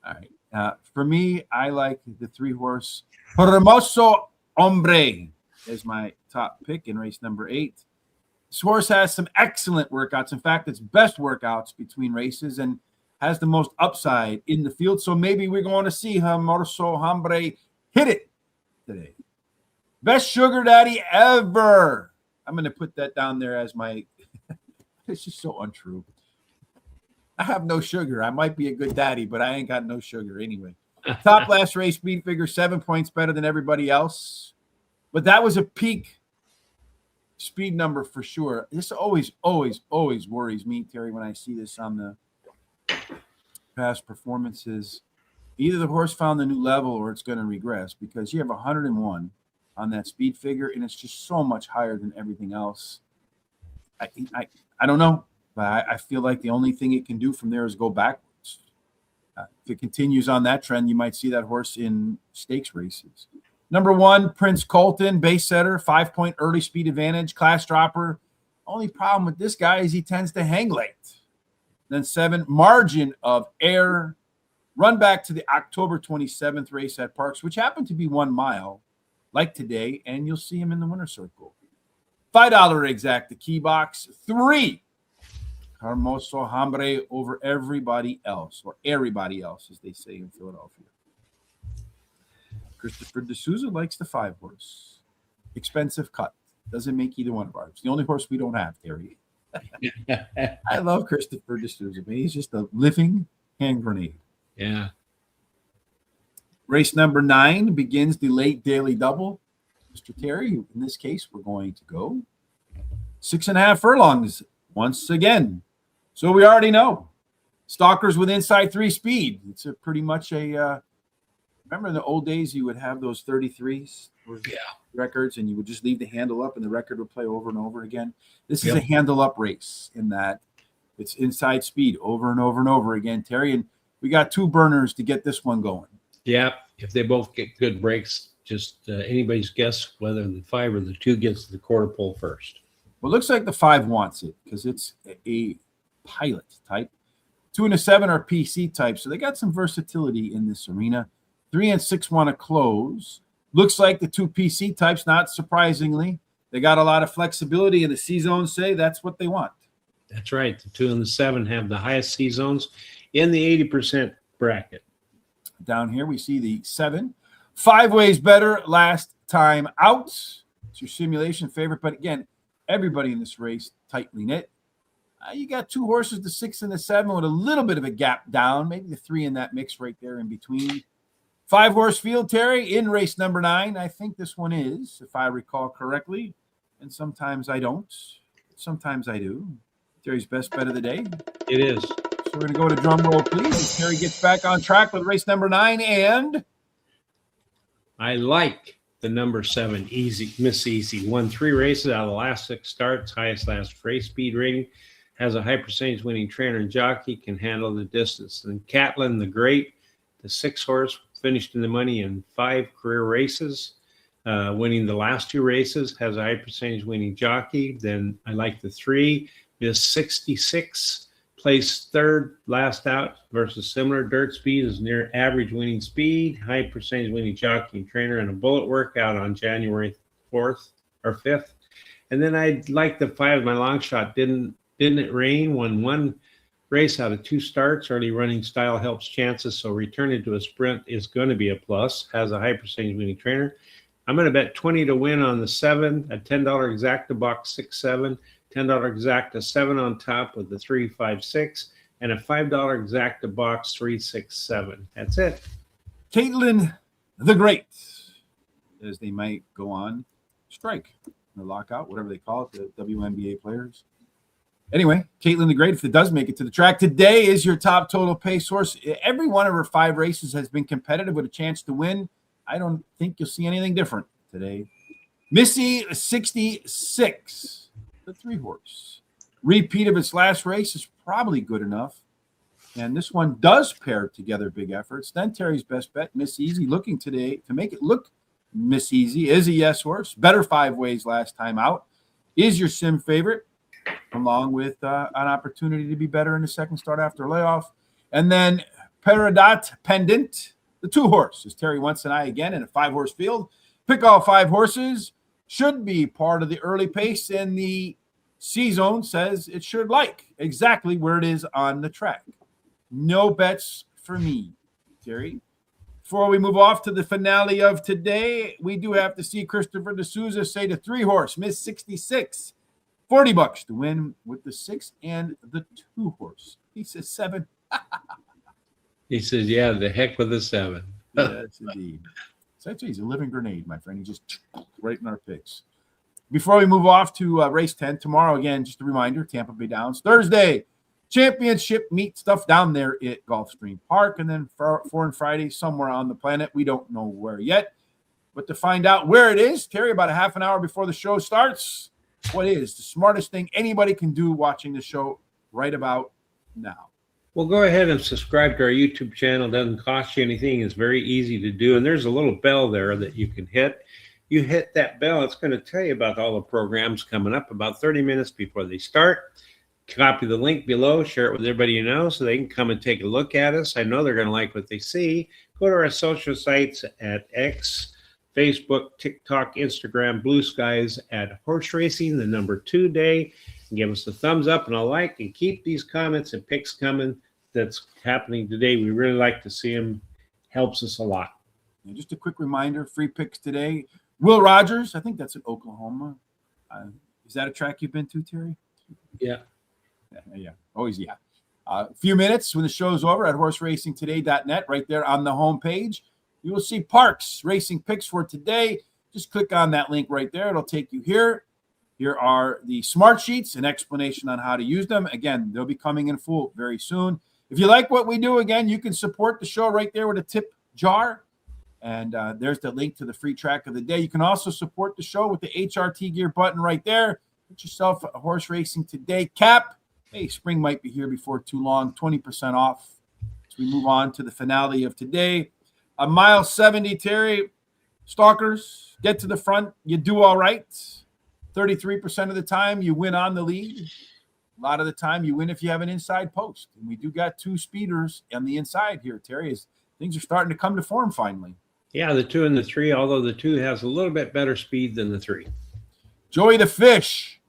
All right. For me, I like the 3-horse Hermoso Hombre is my top pick in race number 8. This horse has some excellent workouts. In fact, it's best workouts between races and has the most upside in the field. So maybe we're going to see Hermoso Hombre hit it today. Best sugar daddy ever. I'm going to put that down there as my – it's just so untrue. I have no sugar. I might be a good daddy, but I ain't got no sugar anyway. Top last race speed figure, 7 points better than everybody else. But that was a peak speed number for sure. This always worries me, Terry, when I see this on the past performances. Either the horse found the new level or it's going to regress, because you have 101 on that speed figure, and it's just so much higher than everything else. I don't know, but I feel like the only thing it can do from there is go backwards. If it continues on that trend, you might see that horse in stakes races. Number 1, Prince Colton, base setter, 5-point early speed advantage, class dropper. Only problem with this guy is he tends to hang late. Then 7, Margin of Error. Run back to the October 27th race at Parx, which happened to be 1 mile, like today, and you'll see him in the winner's circle. $5 exact, the key box. 3, Hermoso Hambre over everybody else, or everybody else, as they say in Philadelphia. Christopher D'Souza likes the 5 horse. Expensive cut. Doesn't make either one of ours. The only horse we don't have, Terry. I love Christopher D'Souza, man. He's just a living hand grenade. Yeah. Race number 9 begins the late daily double. Mr. Terry, in this case, we're going to go 6.5 furlongs once again. So we already know. Stalkers with inside 3 speed. It's a pretty much a remember in the old days you would have those 33s records, and you would just leave the handle up and the record would play over and over again. This is a handle up race in that it's inside speed over and over and over again, Terry. And we got 2 burners to get this one going. Yeah, if they both get good breaks, just anybody's guess whether the 5 or the 2 gets the quarter pole first. Well, it looks like the 5 wants it because it's a pilot type. 2 and a 7 are PC type, so they got some versatility in this arena. 3 and 6 want to close. Looks like the 2 PC types, not surprisingly. They got a lot of flexibility, and the C-zones say that's what they want. That's right. The 2 and the 7 have the highest C-zones in the 80% bracket. Down here, we see the 7. 5 ways better last time out. It's your simulation favorite, but again, everybody in this race tightly knit. You got 2 horses, the 6 and the 7, with a little bit of a gap down, maybe the 3 in that mix right there in between. 5 horse field, Terry, in race number 9. I think this one is, if I recall correctly, and sometimes I don't. Sometimes I do. Terry's best bet of the day. It is. So we're going to go to drum roll, please, as Terry gets back on track with race number 9. And I like the number 7, Easy, Miss Easy. Won 3 races out of the last 6 starts, highest last race speed rating, has a high percentage winning trainer and jockey, can handle the distance. And Catlin the Great, the 6 horse, finished in the money in 5 career races, winning the last 2 races, has a high percentage winning jockey. Then I like the 3, Miss 66, placed 3rd last out versus similar dirt speed, is near average winning speed, high percentage winning jockey and trainer, and a bullet workout on January 4th or 5th. And then I like the 5, my long shot, Didn't It Rain, won 1 race out of 2 starts. Early running style helps chances, so returning to a sprint is going to be a plus. Has a high percentage winning trainer. I'm going to bet 20 to win on the 7, a $10 exacta box 6-7, $10 exacta 7 on top with the 3-5-6, and a $5 exacta box 3-6-7. That's it. Caitlin the Great, as they might go on strike, or lockout, whatever they call it, the WNBA players. Anyway, Caitlin the Great, if it does make it to the track, today is your top total pace horse. Every one of her 5 races has been competitive with a chance to win. I don't think you'll see anything different today. Missy 66, the 3 horse. Repeat of its last race is probably good enough. And this one does pair together big efforts. Then Terry's best bet, Miss Easy, looking today to make it look Miss Easy, is a yes horse. Better 5 ways last time out. Is your sim favorite, along with an opportunity to be better in the second start after layoff. And then Peridot Pendant, the 2 horse, is Terry Wentz and I again in a 5 horse field. Pick all 5 horses. Should be part of the early pace, and the C-zone says it should like exactly where it is on the track. No bets for me, Terry. Before we move off to the finale of today, we do have to see Christopher D'Souza say the 3 horse, Miss 66, $40 to win with the 6 and the 2 horse. He says 7. He says, yeah, the heck with the 7. Yes, indeed. So he's a living grenade, my friend. He just right in our picks. Before we move off to race 10, tomorrow, again, just a reminder, Tampa Bay Downs. Thursday, championship meet stuff down there at Gulfstream Park. And then for and Friday, somewhere on the planet. We don't know where yet. But to find out where it is, Terry, about a half an hour before the show starts, what is the smartest thing anybody can do watching the show right about now? Well, go ahead and subscribe to our YouTube channel. It doesn't cost you anything. It's very easy to do. And there's a little bell there that you can hit. You hit that bell, it's going to tell you about all the programs coming up about 30 minutes before they start. Copy the link below, share it with everybody you know so they can come and take a look at us. I know they're going to like what they see. Go to our social sites at X, Facebook, TikTok, Instagram, Blue Skies at Horse Racing, the number 2 day. And give us a thumbs up and a like, and keep these comments and picks coming that's happening today. We really like to see them. Helps us a lot. And just a quick reminder, free picks today. Will Rogers, I think that's in Oklahoma. Is that a track you've been to, Terry? Yeah. Yeah. Always, yeah. A few minutes when the show's over at horseracingtoday.net, right there on the homepage, you will see Parx Racing picks for today. Just click on that link right there. It'll take you here. Here are the smart sheets, an explanation on how to use them. Again, they'll be coming in full very soon. If you like what we do, again, you can support the show right there with a tip jar. And there's the link to the free track of the day. You can also support the show with the HRT gear button right there. Get yourself a Horse Racing Today cap. Hey, spring might be here before too long. 20% off as we move on to the finale of today. A mile 70, Terry. Stalkers, get to the front. You do all right. 33% of the time, you win on the lead. A lot of the time, you win if you have an inside post. And we do got 2 speeders on the inside here, Terry, as things are starting to come to form finally. Yeah, the 2 and the 3, although the 2 has a little bit better speed than the 3. Joey the Fish.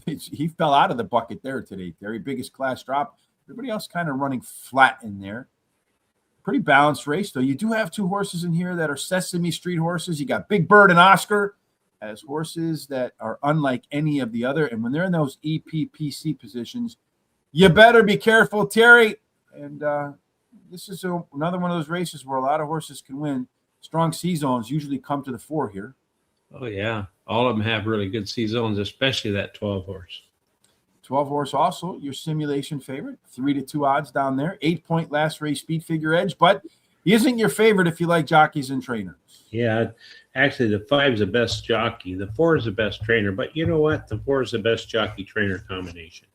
He fell out of the bucket there today, Terry. Biggest class drop. Everybody else kind of running flat in there. Pretty balanced race, though. You do have 2 horses in here that are Sesame Street horses. You got Big Bird and Oscar as horses that are unlike any of the other. And when they're in those EPPC positions, you better be careful, Terry. And this is another one of those races where a lot of horses can win. Strong C zones usually come to the fore here. Oh, yeah. All of them have really good C zones, especially that 12 horse. 12 horse also your simulation favorite. 3-2 odds down there. 8-point last race speed figure edge, but he isn't your favorite if you like jockeys and trainers. Yeah, actually the 5 is the best jockey. The 4 is the best trainer. But you know what? The 4 is the best jockey-trainer combination.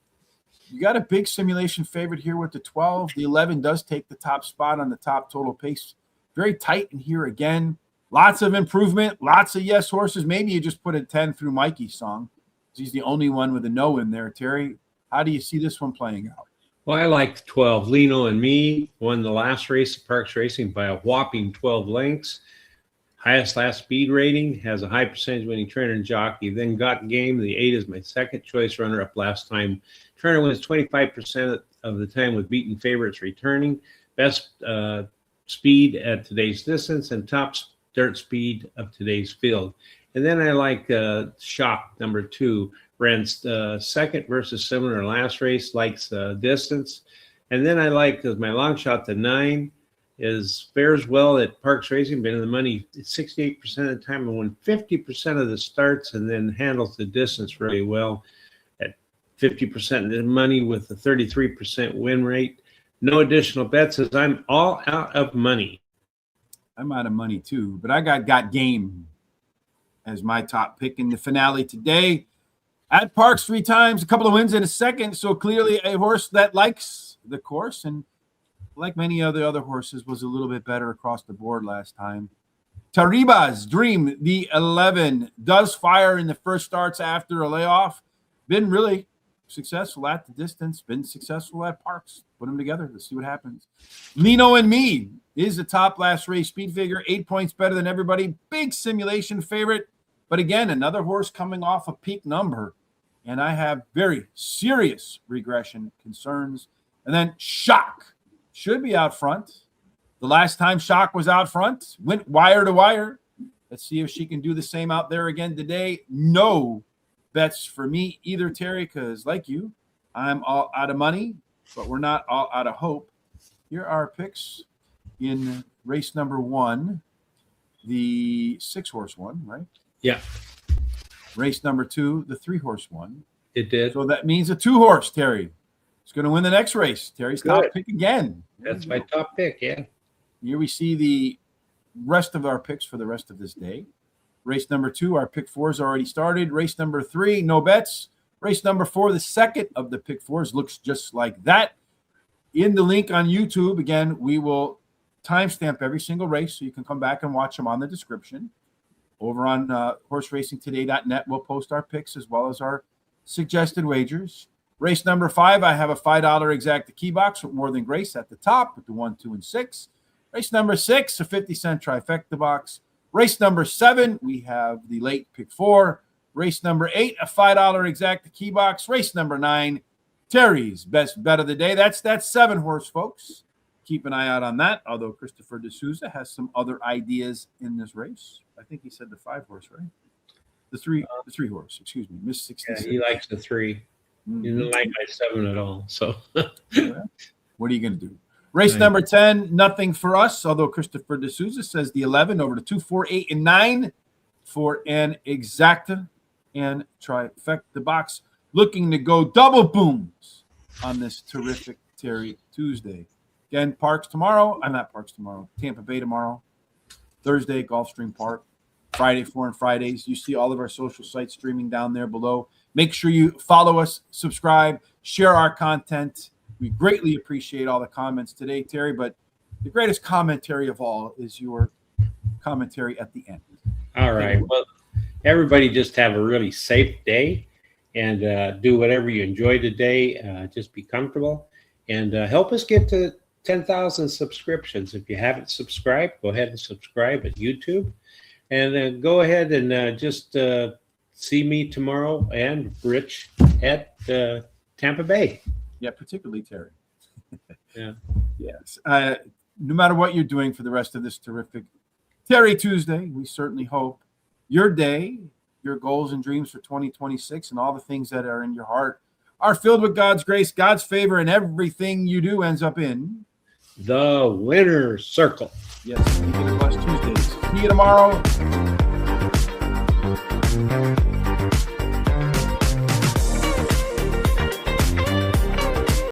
You got a big simulation favorite here with the 12. The 11 does take the top spot on the top total pace. Very tight in here again. Lots of improvement. Lots of yes horses. Maybe you just put a 10 through Mikey's song. He's the only one with a no in there. Terry, how do you see this one playing out? Well, I like 12. Lino and Me won the last race at Parx Racing by a whopping 12 lengths. Highest last speed rating, has a high percentage winning trainer and jockey. Then Got Game, the 8 is my second choice runner-up last time. Trainer wins 25% of the time with beaten favorites returning. Best speed at today's distance and top dirt speed of today's field. And then I like Shock, number 2. Ran second versus similar last race, likes distance. And then I like, as my long shot, the 9 is fares well at Parx Racing, been in the money 68% of the time and won 50% of the starts, and then handles the distance really well at 50% of the money with a 33% win rate. No additional bets as I'm all out of money. I'm out of money too, but I got Game as my top pick in the finale today. At Parx 3 times, a couple of wins in a second, so clearly a horse that likes the course, and like many of the other horses, was a little bit better across the board last time. Tariba's Dream, the 11, does fire in the first starts after a layoff. Been really successful at the distance, been successful at Parx. Put them together. Let's see what happens. Lino and Me is the top last race speed figure, 8 points better than everybody. Big simulation favorite. But again, another horse coming off a peak number. And I have very serious regression concerns. And then Shock should be out front. The last time Shock was out front, went wire to wire. Let's see if she can do the same out there again today. No bets for me either, Terry, because like you, I'm all out of money, but we're not all out of hope. Here are our picks in race number 1, the 6-horse one, right? Yeah. Race number 2, the 3-horse won. It did. So that means a 2-horse, Terry, is going to win the next race. Terry's top pick again. That's my top pick, yeah. Here we see the rest of our picks for the rest of this day. Race number 2, our pick 4s already started. Race number 3, no bets. Race number 4, the second of the pick 4s, looks just like that. In the link on YouTube, again, we will timestamp every single race so you can come back and watch them on the description. Over on horseracingtoday.net, we'll post our picks as well as our suggested wagers. Race number 5, I have a $5 exacta key box with More Than Grace at the top with the 1, 2, and 6. Race number 6, a 50-cent trifecta box. Race number 7, we have the late pick 4. Race number 8, a $5 exacta key box. Race number 9, Terry's best bet of the day. That's that 7-horse, folks. Keep an eye out on that, although Christopher D'Souza has some other ideas in this race. I think he said the 5-horse, right? The 3-horse, excuse me. Miss 66. Yeah, he likes the 3. Mm-hmm. He didn't like my 7 at all. So what are you going to do? Race number 10, nothing for us, although Christopher D'Souza says the 11 over to 2, 4, 8, and 9 for an exacta and trifecta box. Looking to go double booms on this terrific Terry Tuesday. Again, Parx tomorrow. I'm not Parx tomorrow. Tampa Bay tomorrow. Thursday, Gulfstream Park. Friday, 4 and Fridays. You see all of our social sites streaming down there below. Make sure you follow us, subscribe, share our content. We greatly appreciate all the comments today, Terry, but the greatest commentary of all is your commentary at the end. All right. Well, everybody just have a really safe day and do whatever you enjoy today. Just be comfortable and help us get to 10,000 subscriptions. If you haven't subscribed, go ahead and subscribe at YouTube. And go ahead and just see me tomorrow and Rich at Tampa Bay. Yeah, particularly Terry. Yeah. Yes. No matter what you're doing for the rest of this terrific Terry Tuesday, we certainly hope your day, your goals and dreams for 2026, and all the things that are in your heart are filled with God's grace, God's favor, and everything you do ends up in the winner's circle. Yes. Make it a blessed Tuesdays. See you tomorrow.